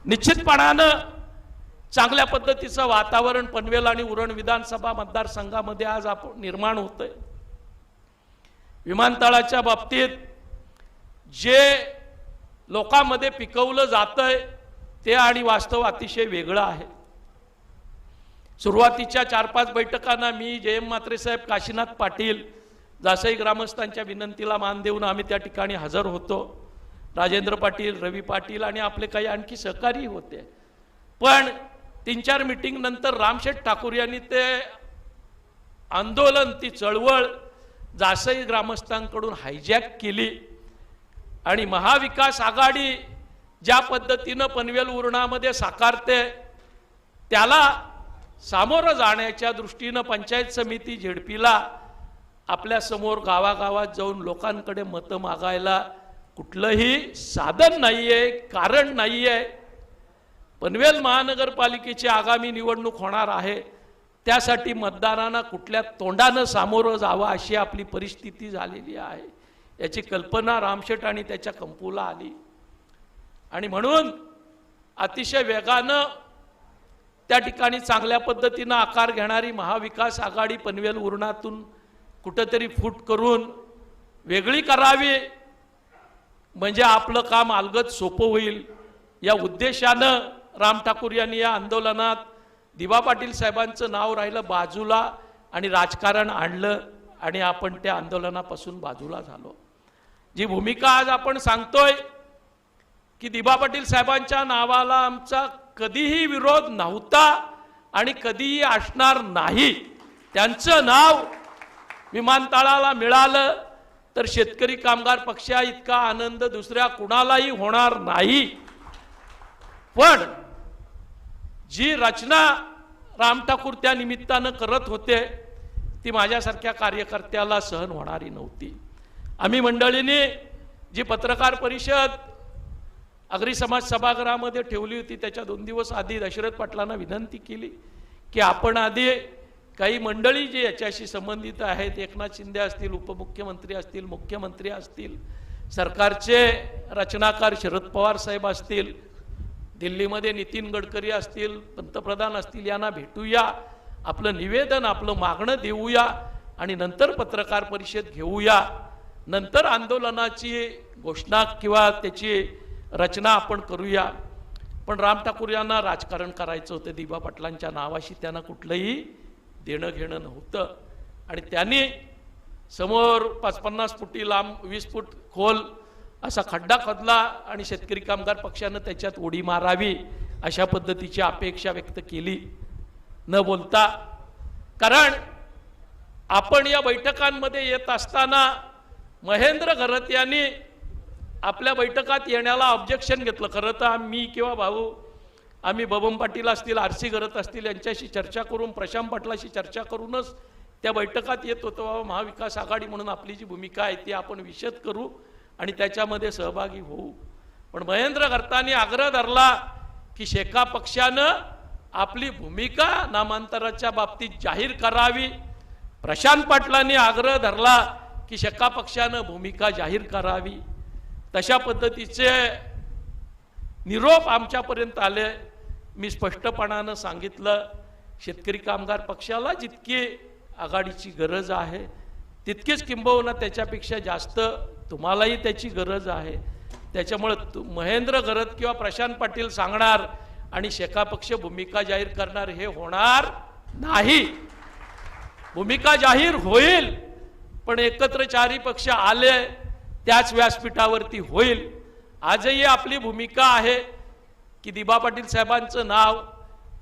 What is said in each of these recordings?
निश्चितपणानं चांगल्या पद्धतीचं वातावरण पनवेल आणि उरण विधानसभा मतदारसंघामध्ये आज आपण निर्माण होतंय। विमानतळाच्या बाबतीत जे लोकांमध्ये पिकवलं जातंय ते आणि वास्तव अतिशय वेगळं आहे। सुरुवातीच्या 4-5 बैठकांना मी जयम म्हात्रे साहेब, काशीनाथ पाटील, जासई ग्रामस्थांच्या विनंतीला मान देऊन आम्ही त्या ठिकाणी हजर होतो। राजेंद्र पाटील, रवी पाटील आणि आपले काही आणखी सहकारी होते। पण 3-4 मीटिंग नंतर रामशेठ ठाकूर यांनी ते आंदोलन, ती चळवळ जासई ग्रामस्थांकडून हायजॅक केली आणि महाविकास आघाडी ज्या पद्धतीनं पनवेल उरणामध्ये साकारते त्याला सामोरं जाण्याच्या दृष्टीनं पंचायत समिती झेडपीला आपल्या समोर गावागावात जाऊन लोकांकडे मतं मागायला कुठलंही साधन नाहीये, कारण नाहीये। पनवेल महानगरपालिकेची आगामी निवडणूक होणार आहे, त्यासाठी मतदारांना कुठल्या तोंडानं सामोरं जावं अशी आपली परिस्थिती झालेली आहे। याची कल्पना रामशेठ आणि त्याच्या कंपूला आली आणि म्हणून अतिशय वेगानं त्या ठिकाणी चांगल्या पद्धतीनं आकार घेणारी महाविकास आघाडी पनवेल उरणातून कुठेतरी फूट करून वेगळी करावी, म्हणजे आपलं काम अलगद सोपं होईल। या उद्देशानं राम ठाकूर यांनी या आंदोलनात दिबा पाटील साहेबांचं नाव राहिलं बाजूला आणि राजकारण आणलं आणि आपण त्या आंदोलनापासून बाजूला झालो। जी भूमिका आज आपण सांगतोय की दिबा पाटील साहेबांच्या नावाला आमचा कधीही विरोध नव्हता आणि कधीही असणार नाही। त्यांचं नाव विमानतळाला मिळालं तर शेतकरी कामगार पक्षा इतका आनंद दुसऱ्या कुणालाही होणार नाही। पण जी रचना राम ठाकूर त्या निमित्तानं करत होते ती माझ्यासारख्या कार्यकर्त्याला सहन होणारी नव्हती। आम्ही मंडळीने जी पत्रकार परिषद अग्री समाज सभागृहामध्ये ठेवली होती त्याच्या 2 दिवस आधी दशरथ पाटलांना विनंती केली की आपण आधी काही मंडळी जे याच्याशी संबंधित आहेत, एकनाथ शिंदे असतील, उपमुख्यमंत्री असतील, मुख्यमंत्री असतील, सरकारचे रचनाकार शरद पवार साहेब असतील, दिल्लीमध्ये नितीन गडकरी असतील, पंतप्रधान असतील, यांना भेटूया, आपलं निवेदन, आपलं मागणं देऊया आणि नंतर पत्रकार परिषद घेऊया, नंतर आंदोलनाची घोषणा किंवा त्याची रचना आपण करूया। पण राम ठाकूर यांना राजकारण करायचं होतं, दिबा पाटलांच्या नावाशी त्यांना कुठलंही देणं घेणं नव्हतं आणि त्यांनी समोर 50 फुटी लांब 20 फूट खोल असा खड्डा खोदला आणि शेतकरी कामगार पक्षानं त्याच्यात उडी मारावी अशा पद्धतीची अपेक्षा व्यक्त केली न बोलता। कारण आपण या बैठकांमध्ये येत असताना महेंद्र घरत यांनी आपल्या बैठकात येण्याला ऑब्जेक्शन घेतलं। खरं तर मी किंवा भाऊ आम्ही बबन पाटील असतील, आरसी घरत असतील यांच्याशी चर्चा करून, प्रशांत पाटलाशी चर्चा करूनच त्या बैठकात येत होतो। बाबा महाविकास आघाडी म्हणून आपली जी भूमिका आहे ती आपण विशद करू आणि त्याच्यामध्ये सहभागी होऊ। पण महेंद्र घरतांनी आग्रह धरला की शेका पक्षानं आपली भूमिका नामांतराच्या बाबतीत जाहीर करावी। प्रशांत पाटलांनी आग्रह धरला की शेका पक्षानं भूमिका जाहीर करावी। तशा पद्धतीचे निरोप आमच्यापर्यंत आले। मी स्पष्टपणानं सांगितलं, शेतकरी कामगार पक्षाला जितकी आघाडीची गरज आहे तितकीच किंबहुना त्याच्यापेक्षा जास्त तुम्हालाही त्याची गरज आहे। त्याच्यामुळे महेंद्र घरत किंवा प्रशांत पाटील सांगणार आणि शेका पक्ष भूमिका जाहीर करणार हे होणार नाही। भूमिका जाहीर होईल पण एकत्र 4ही पक्ष आले त्याच व्यासपीठावरती होईल। आजही आपली भूमिका आहे की दिबा पाटील साहेबांचं नाव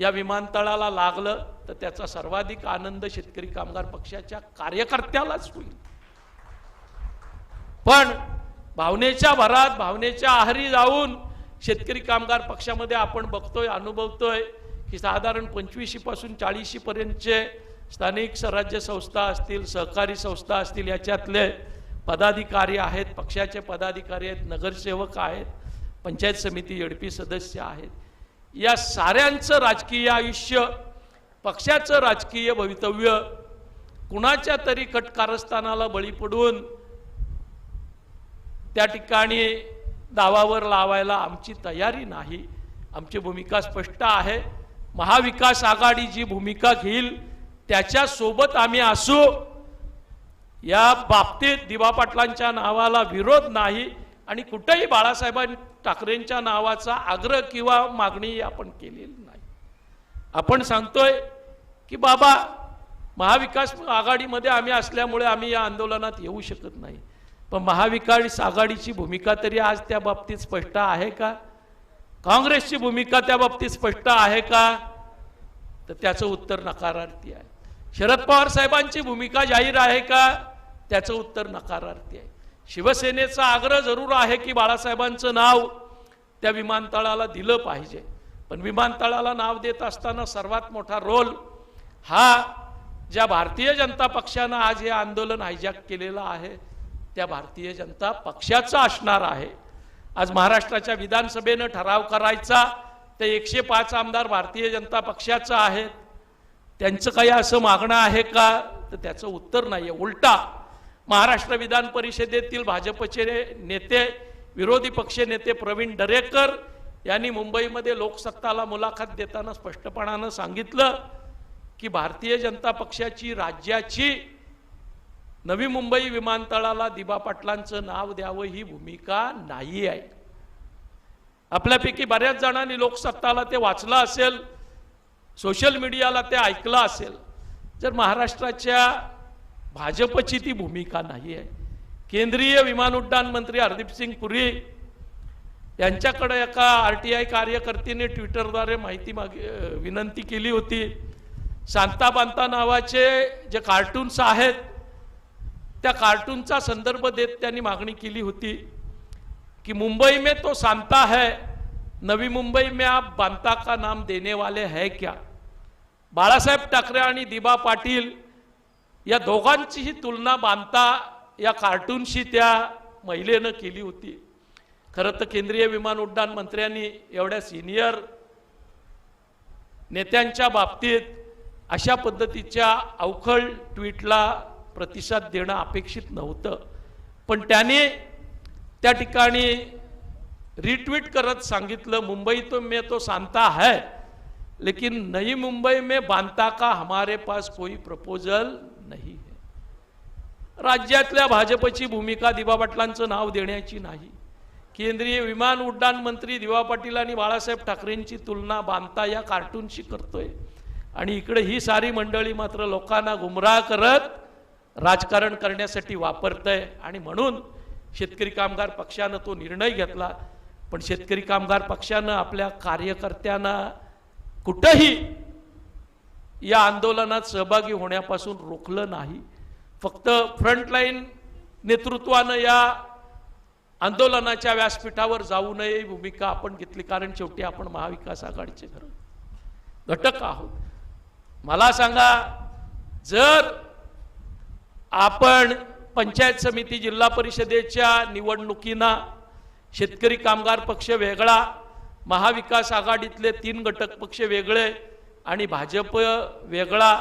या विमानतळाला लागलं तर त्याचा सर्वाधिक आनंद शेतकरी कामगार पक्षाच्या कार्यकर्त्यालाच होईल। पण भावनेच्या भरात, भावनेच्या आहारी जाऊन शेतकरी कामगार पक्षामध्ये आपण बघतोय, अनुभवतोय की साधारण 25 पासून 40 पर्यंतचे स्थानिक स्वराज्य संस्था असतील, सहकारी संस्था असतील, याच्यातले पदाधिकारी आहेत, पक्षाचे पदाधिकारी आहेत, नगरसेवक आहेत, पंचायत समिती झेडपी सदस्य आहेत। या साऱ्यांचं राजकीय आयुष्य, पक्षाचं राजकीय भवितव्य कुणाच्या तरी कटकारस्थानाला बळी पडून त्या ठिकाणी दावावर लावायला आमची तयारी नाही। आमची भूमिका स्पष्ट आहे। महाविकास आघाडी जी भूमिका घेईल त्याच्या सोबत आम्ही असू, या बाबतीत दिवा पाटलांच्या नावाला विरोध नाही आणि कुठेही बाळासाहेब ठाकरेंच्या नावाचा आग्रह किंवा मागणी आपण केलेली नाही। आपण सांगतोय की बाबा महाविकास आघाडीमध्ये आम्ही असल्यामुळे आम्ही या आंदोलनात येऊ शकत नाही, पण महाविकास आघाडीची भूमिका तरी आज त्या बाबतीत स्पष्ट आहे का? काँग्रेसची भूमिका त्या बाबतीत स्पष्ट आहे का? तर त्याचं उत्तर नकारार्थी आहे। शरद पवार साहेबांची भूमिका जाहीर आहे का? त्याचं उत्तर नकारार्थी आहे। शिवसेनेचा आग्रह जरूर आहे की बाळासाहेबांचं नाव त्या विमानतळाला दिलं पाहिजे, पण विमानतळाला नाव देत असताना सर्वात मोठा रोल हा ज्या भारतीय जनता पक्षानं आज हे आंदोलन हायजॅक केलेलं आहे त्या भारतीय जनता पक्षाचा असणार आहे। आज महाराष्ट्राच्या विधानसभेनं ठराव करायचा, ते 105 आमदार भारतीय जनता पक्षाचं आहेत, त्यांचं काही असं मागणं आहे का? तर त्याचं उत्तर नाहीये। उलटा महाराष्ट्र विधान परिषदेतील भाजपचे नेते, विरोधी पक्ष नेते प्रवीण दरेकर यांनी मुंबईमध्ये लोकसत्ताला मुलाखत देताना स्पष्टपणानं सांगितलं की भारतीय जनता पक्षाची राज्याची नवी मुंबई विमानतळाला दिबा पाटलांचं नाव द्यावं ही भूमिका नाही आहे। आपल्यापैकी बऱ्याच जणांनी लोकसत्ताला ते वाचलं असेल, सोशल मीडियाला ते ऐकलं असेल। जर महाराष्ट्राच्या भाजपची ती भूमिका नाही आहे। केंद्रीय विमान उड्डाण मंत्री हरदीप सिंग पुरी यांच्याकडे एका RTI कार्यकर्त्याने ट्विटरद्वारे विनंती केली होती। सांता बांता नावाचे जे कार्टून्स आहेत त्या कार्टूनचा संदर्भ देत त्यांनी मागणी केली होती कि मुंबई में तो सांता है, नवी मुंबई में आप बांता का नाम देने वाले हैं क्या? बाळासाहेब ठाकरे आणि दिबा पाटील या दोघांचीही तुलना बांता या कार्टूनशी त्या महिलेनं केली होती। खरं तर केंद्रीय विमान उड्डाण मंत्र्यांनी एवढ्या सिनियर नेत्यांच्या बाबतीत अशा पद्धतीच्या अवखळ ट्विटला प्रतिसाद देणं अपेक्षित नव्हतं, पण त्याने त्या ठिकाणी रिट्वीट करत सांगितलं, मुंबई तो में तो सांता है लेकिन नई मुंबई में बांता का हमारे पास कोई प्रपोजल नहीं है। राज्यातल्या भाजपची भूमिका दिबा पाटलांचं नाव देण्याची नाही। केंद्रीय विमान उड्डाण मंत्री दिबा पाटील आणि बाळासाहेब ठाकरेंची तुलना बांता या कार्टूनशी करतोय आणि इकडे ही सारी मंडळी मात्र लोकांना गुमराह करत राजकारण करण्यासाठी वापरतंय। आणि म्हणून शेतकरी कामगार पक्षानं तो निर्णय घेतला, पण शेतकरी कामगार पक्षानं आपल्या कार्यकर्त्यांना कुठेही या आंदोलनात सहभागी होण्यापासून रोखलं नाही। फक्त फ्रंटलाईन नेतृत्वानं या आंदोलनाच्या व्यासपीठावर जाऊ नये ही भूमिका आपण घेतली, कारण शेवटी आपण महाविकास आघाडीचे घटक आहोत। मला सांगा, जर आपण पंचायत समिती जिल्हा परिषदेच्या निवडणुकीना शेतकरी कामगार पक्ष वेगळा, महाविकास आघाडीतले 3 घटक पक्ष वेगळे आणि भाजप वेगळा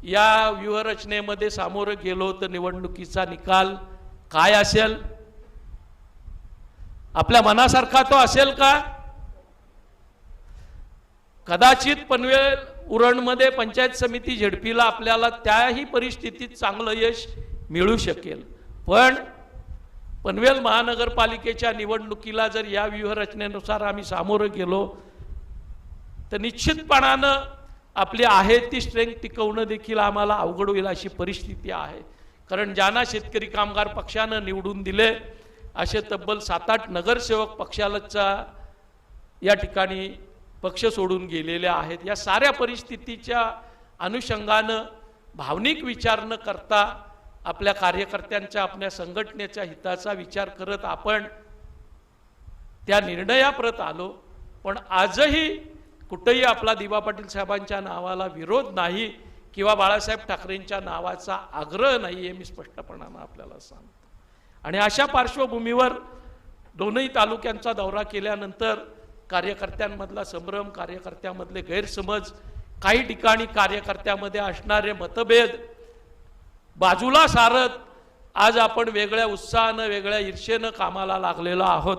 या व्यूहरचनेमध्ये सामोरं गेलो तर निवडणुकीचा निकाल काय असेल? आपल्या मनासारखा तो असेल का? कदाचित पनवेल उरणमध्ये पंचायत समिती झेडपीला आपल्याला त्याही परिस्थितीत चांगलं यश मिळू शकेल, पण पनवेल महानगरपालिकेच्या निवडणुकीला जर या व्यूहरचनेनुसार आम्ही सामोरं गेलो तर निश्चितपणानं आपली आहे ती स्ट्रेंथ टिकवणं देखील आम्हाला अवघड होईल अशी परिस्थिती आहे। कारण ज्यांना शेतकरी कामगार पक्षानं निवडून दिले असे तब्बल 7-8 नगरसेवक पक्षाला या ठिकाणी पक्ष सोडून गेलेले आहेत। या साऱ्या परिस्थितीच्या अनुषंगानं भावनिक विचार न करता आपल्या कार्यकर्त्यांच्या, आपल्या संघटनेच्या हिताचा विचार करत आपण त्या निर्णयाप्रत आलो। पण आजही कुठेही आपला दिबा पाटील साहेबांच्या नावाला विरोध नाही किंवा बाळासाहेब ठाकरेंच्या नावाचा आग्रह नाही, हे मी स्पष्टपणाने आपल्याला सांगतो। आणि अशा पार्श्वभूमीवर दोनही तालुक्यांचा दौरा केल्यानंतर कार्यकर्त्यांमधला संभ्रम, कार्यकर्त्यांमधले गैरसमज, काही ठिकाणी कार्यकर्त्यामध्ये असणारे मतभेद बाजूला सारत आज आपण वेगळ्या उत्साहानं, वेगळ्या ईर्षेनं कामाला लागलेलो आहोत।